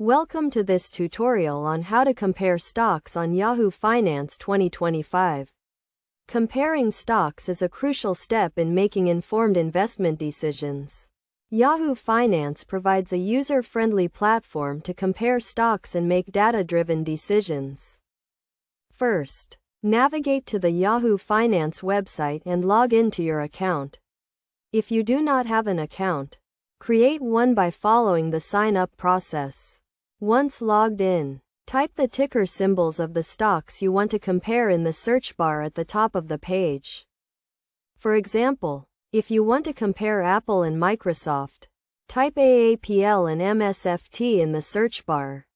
Welcome to this tutorial on how to compare stocks on Yahoo Finance 2025. Comparing stocks is a crucial step in making informed investment decisions. Yahoo Finance provides a user-friendly platform to compare stocks and make data-driven decisions. First, navigate to the Yahoo Finance website and log into your account. If you do not have an account, create one by following the sign-up process. Once logged in, type the ticker symbols of the stocks you want to compare in the search bar at the top of the page. For example, if you want to compare Apple and Microsoft, type AAPL and MSFT in the search bar.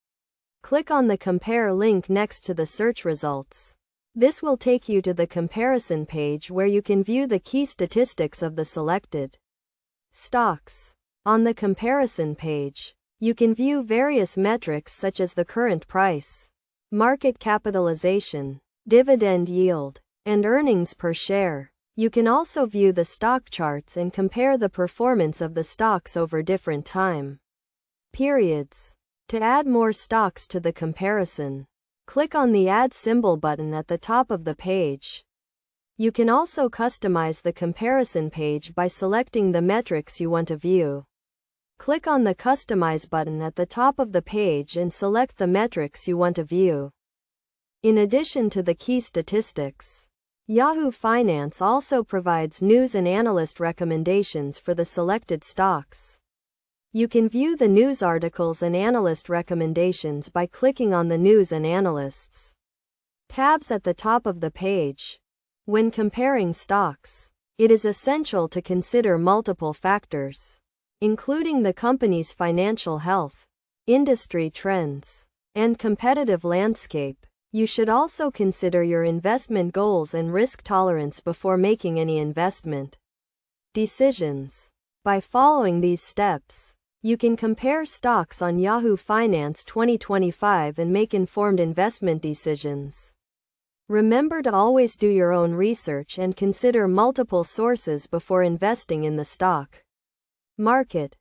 Click on the Compare link next to the search results. This will take you to the comparison page where you can view the key statistics of the selected stocks. On the comparison page, you can view various metrics such as the current price, market capitalization, dividend yield, and earnings per share. You can also view the stock charts and compare the performance of the stocks over different time periods. To add more stocks to the comparison, click on the Add symbol button at the top of the page. You can also customize the comparison page by selecting the metrics you want to view. Click on the Customize button at the top of the page and select the metrics you want to view. In addition to the key statistics, Yahoo Finance also provides news and analyst recommendations for the selected stocks. You can view the news articles and analyst recommendations by clicking on the News and Analysts tabs at the top of the page. When comparing stocks, it is essential to consider multiple factors, including the company's financial health, industry trends, and competitive landscape. You should also consider your investment goals and risk tolerance before making any investment decisions. By following these steps, you can compare stocks on Yahoo Finance 2025 and make informed investment decisions. Remember to always do your own research and consider multiple sources before investing in the stock market.